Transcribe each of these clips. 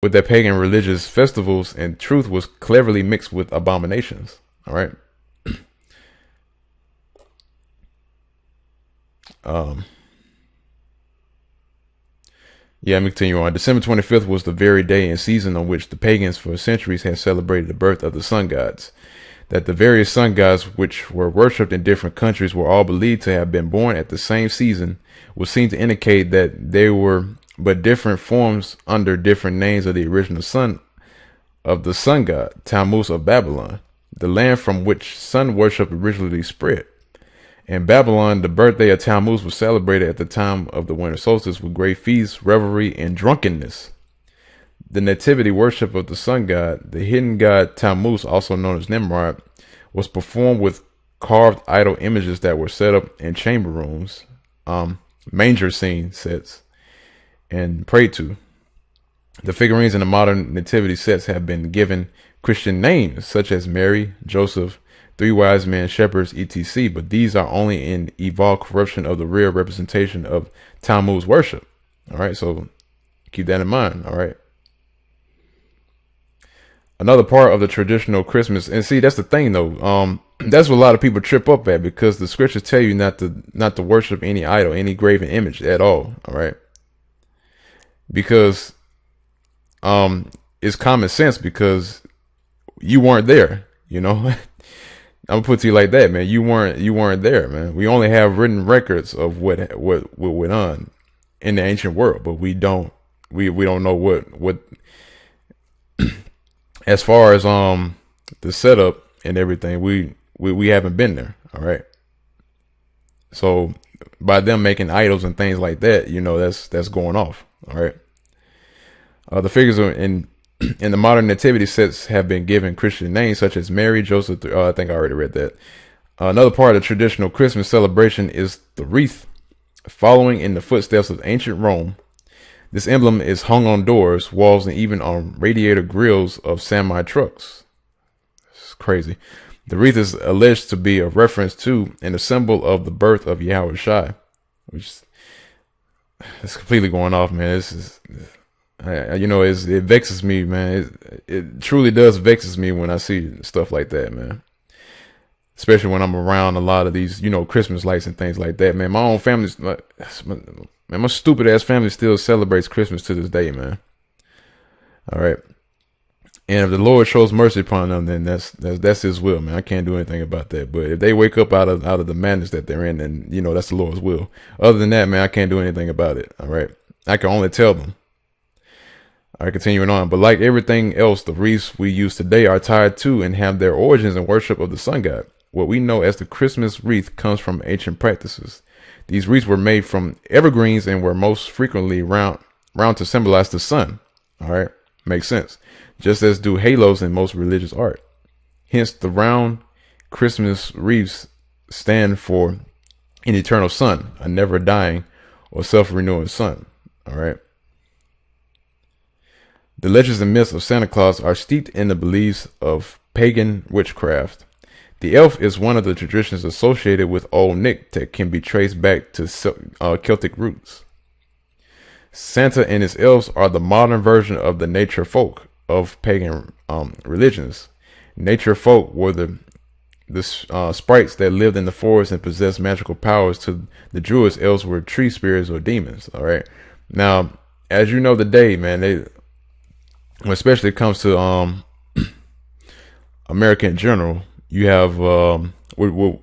with their pagan religious festivals, and truth was cleverly mixed with abominations. All right. Um, yeah, let me continue on. December 25th was the very day and season on which the pagans for centuries had celebrated the birth of the sun gods. That the various sun gods which were worshipped in different countries were all believed to have been born at the same season would seem to indicate that they were but different forms under different names of the original son of the sun god, Tammuz of Babylon, the land from which sun worship originally spread. In Babylon, the birthday of Tammuz was celebrated at the time of the winter solstice with great feasts, revelry, and drunkenness. The nativity worship of the sun god, the hidden god Tammuz, also known as Nimrod, was performed with carved idol images that were set up in chamber rooms, manger scene sets, and prayed to. The figurines in the modern nativity sets have been given Christian names such as Mary, Joseph, three wise men, shepherds, etc. But these are only an evolved corruption of the real representation of Tammuz worship. All right, so keep that in mind. All right. Another part of the traditional Christmas, and see, that's the thing though. That's what a lot of people trip up at, because the scriptures tell you not to worship any idol, any graven image at all. All right, because it's common sense, because you weren't there. You know, I'm gonna put it to you like that, man. You weren't there, man. We only have written records of what went on in the ancient world, but we don't know what as far as the setup and everything. We haven't been there. All right. So by them making idols and things like that, that's going off. All right. The figures are in the modern nativity sets have been given Christian names such as Mary, Joseph. I think I already read that. Another part of the traditional Christmas celebration is the wreath. Following in the footsteps of ancient Rome, this emblem is hung on doors, walls, and even on radiator grills of semi trucks. It's crazy. The wreath is alleged to be a reference to and a symbol of the birth of Yahweh Shai, which is completely going off, man. This is, it vexes me, man. It truly does vexes me when I see stuff like that, man. Especially when I'm around a lot of these, Christmas lights and things like that, man. My own family's, man, my stupid ass family still celebrates Christmas to this day, man. All right. And if the Lord shows mercy upon them, then that's His will, man. I can't do anything about that. But if they wake up out of the madness that they're in, then that's the Lord's will. Other than that, man, I can't do anything about it. All right. I can only tell them. All right, continuing on. But like everything else, the wreaths we use today are tied to and have their origins in worship of the sun god. What we know as the Christmas wreath comes from ancient practices. These wreaths were made from evergreens and were most frequently round to symbolize the sun. All right, makes sense. Just as do halos in most religious art. Hence, the round Christmas wreaths stand for an eternal sun, a never dying or self-renewing sun. All right. The legends and myths of Santa Claus are steeped in the beliefs of pagan witchcraft. The elf is one of the traditions associated with Old Nick that can be traced back to Celtic roots. Santa and his elves are the modern version of the nature folk of pagan religions. Nature folk were the sprites that lived in the forest and possessed magical powers. To the Druids, elves were tree spirits or demons. All right. Now, as you know, today, man, especially it comes to America in general, you have Wicca,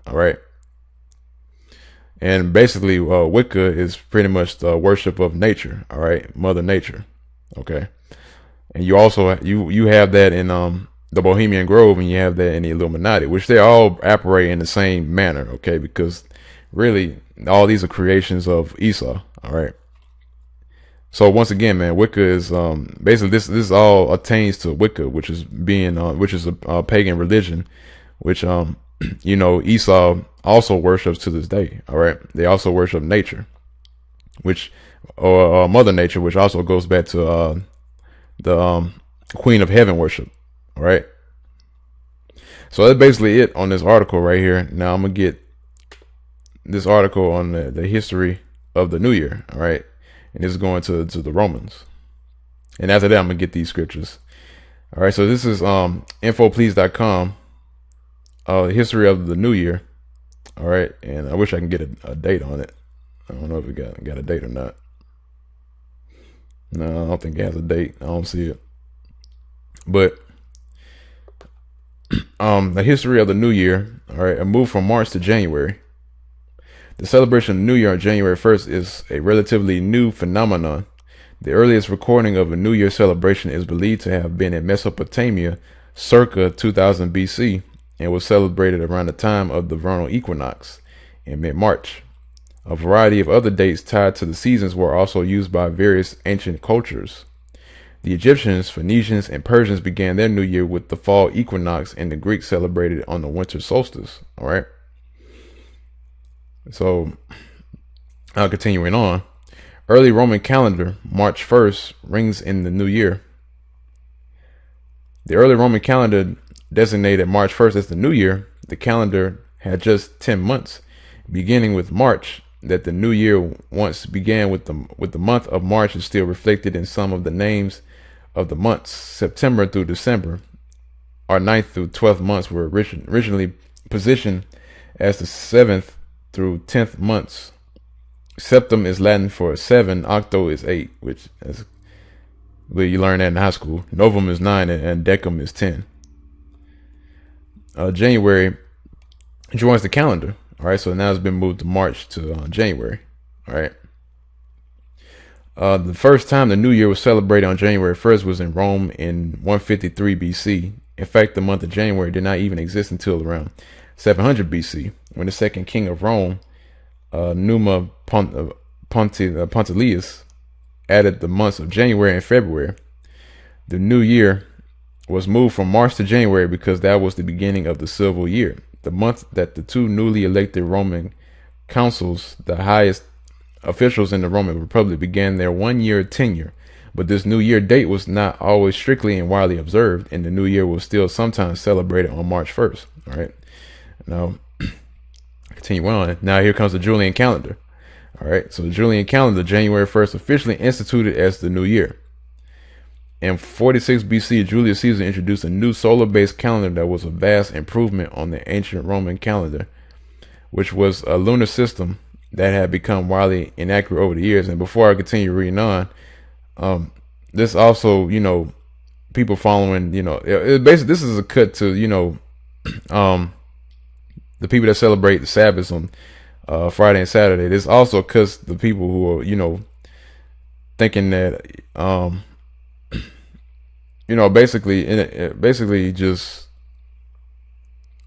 all right, and basically Wicca is pretty much the worship of nature, all right, Mother Nature, okay, and you also you have that in the Bohemian Grove, and you have that in the Illuminati, which they all operate in the same manner, okay, because really all these are creations of Esau, all right. So once again, man, Wicca is basically this all attains to Wicca, which is a pagan religion, which Esau also worships to this day. All right, they also worship nature, or Mother Nature, which also goes back to the Queen of Heaven worship. All right, so that's basically it on this article right here. Now I'm gonna get this article on the history of the New Year. All right. and this is going to the Romans. And after that, I'm gonna get these scriptures. All right, so this is infoplease.com, history of the new year. All right, and I wish I can get a date on it. I don't know if it got a date or not. No, I don't think it has a date. I don't see it. But the history of the new year. All right, a move from March to January. The celebration of the New Year on January 1st is a relatively new phenomenon. The earliest recording of a New Year celebration is believed to have been in Mesopotamia circa 2000 BC and was celebrated around the time of the vernal equinox in mid-March. A variety of other dates tied to the seasons were also used by various ancient cultures. The Egyptians, Phoenicians, and Persians began their new year with the fall equinox, and the Greeks celebrated on the winter solstice. All right. So, continuing on. Early Roman calendar, March 1st, rings in the new year. The early Roman calendar designated March 1st as the new year. The calendar had just 10 months, beginning with March. That the new year once began with the month of March is still reflected in some of the names of the months. September through December, our 9th through 12th months, were originally positioned as the 7th through 10th months. Septem is Latin for 7, octo is 8, which is where you learn that in high school. Novum is 9, and decum is 10. January joins the calendar. All right, so now it's been moved to March to January. All right. The first time the New Year was celebrated on January 1st was in Rome in 153 BC. In fact, the month of January did not even exist until around 700 BC, when the second king of Rome, Numa Pontilius, added the months of January and February. The New Year was moved from March to January because that was the beginning of the civil year, the month that the two newly elected Roman consuls, the highest officials in the Roman Republic, began their 1-year tenure. But this New Year date was not always strictly and widely observed, and the New Year was still sometimes celebrated on March 1st. All right. Now, continue on. Now here comes the Julian calendar. All right. So the Julian calendar, January 1st, officially instituted as the New Year. In 46 BC, Julius Caesar introduced a new solar-based calendar that was a vast improvement on the ancient Roman calendar, which was a lunar system that had become widely inaccurate over the years. And before I continue reading on, this also, people following, basically this is a cut to, the people that celebrate the Sabbath on Friday and Saturday. This also cuts the people who are, thinking that, basically just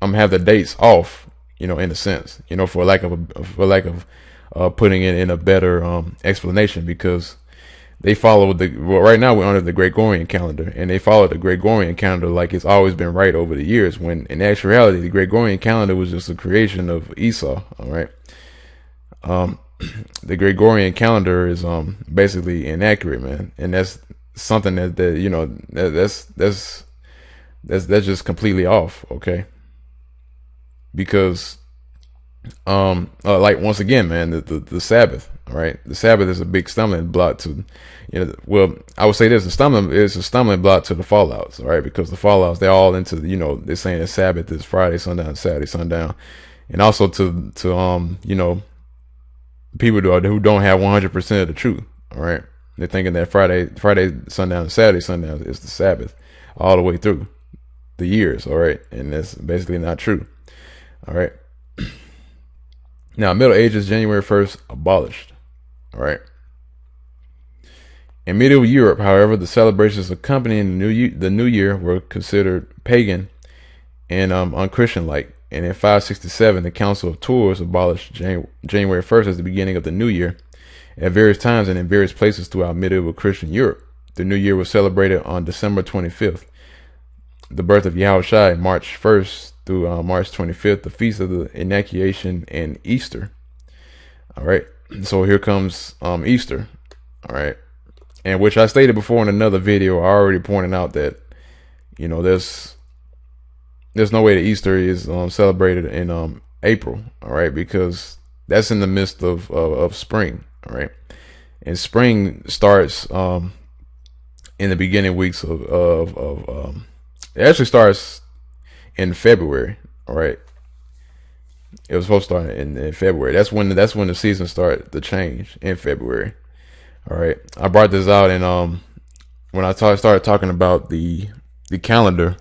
have the dates off, in a sense, for lack of putting it in a better explanation, because they follow right now we're under the Gregorian calendar, and they follow the Gregorian calendar like it's always been right over the years, when in actuality the Gregorian calendar was just a creation of Esau. All right. The Gregorian calendar is basically inaccurate, man, and that's something that's just completely off. Okay. Because like once again, man, the Sabbath, all right, the Sabbath is a big stumbling block to, well, I would say this, is a stumbling block to the fallouts, all right, because the fallouts, they're all into, they're saying the Sabbath is Friday sundown, Saturday sundown, and also to people who don't have 100% of the truth, all right, they're thinking that Friday sundown and Saturday sundown is the Sabbath all the way through the years, all right, and that's basically not true, all right. Now, Middle Ages, January 1st, abolished. All right. In medieval Europe, however, the celebrations accompanying the New Year were considered pagan and unchristian-like. And in 567, the Council of Tours abolished January 1st as the beginning of the New Year. At various times and in various places throughout medieval Christian Europe, the New Year was celebrated on December 25th. The birth of Yahushua, March 1st through March 25th, the feast of the Initiation, and Easter. All right, so here comes Easter. All right, and which I stated before in another video, I already pointed out that there's no way that Easter is celebrated in April. All right, because that's in the midst of spring. All right, and spring starts in the beginning weeks of it actually starts in February. All right, it was supposed to start in February. That's when the season started to change in February. All right, I brought this out, and when I started talking about the calendar,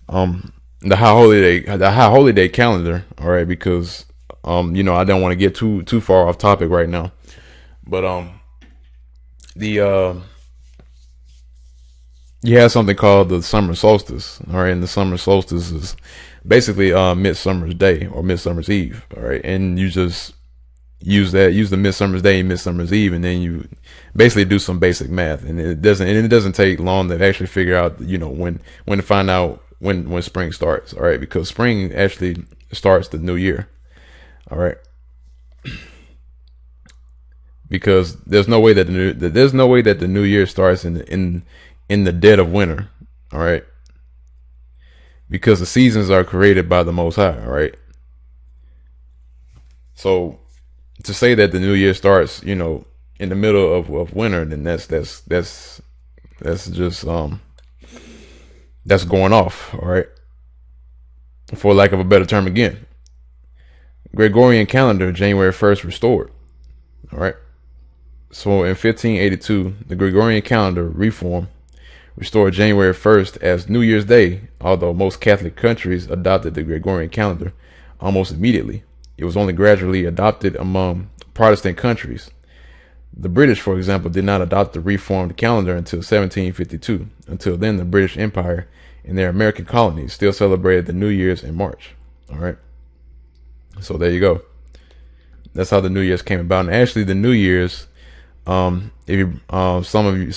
the high holiday calendar. All right, because I don't want to get too far off topic right now, but the you have something called the summer solstice. All right, and the summer solstice is basically midsummer's day or midsummer's eve. All right, and you just use the midsummer's day and midsummer's eve, and then you basically do some basic math, and it doesn't take long to actually figure out when to find out when spring starts. All right, because spring actually starts the new year. All right, because there's no way that the new year starts in the dead of winter. All right, because the seasons are created by the Most High. All right, so to say that the new year starts, in the middle of winter, then that's just that's going off. All right, for lack of a better term, again, Gregorian calendar, January 1st restored. All right, so in 1582, the Gregorian calendar reform restored January 1st as New Year's Day, although most Catholic countries adopted the Gregorian calendar almost immediately. It was only gradually adopted among Protestant countries. The British, for example, did not adopt the reformed calendar until 1752. Until then, the British Empire and their American colonies still celebrated the New Year's in March. All right. So there you go. That's how the New Year's came about. And actually, the New Year's, if you, some of you,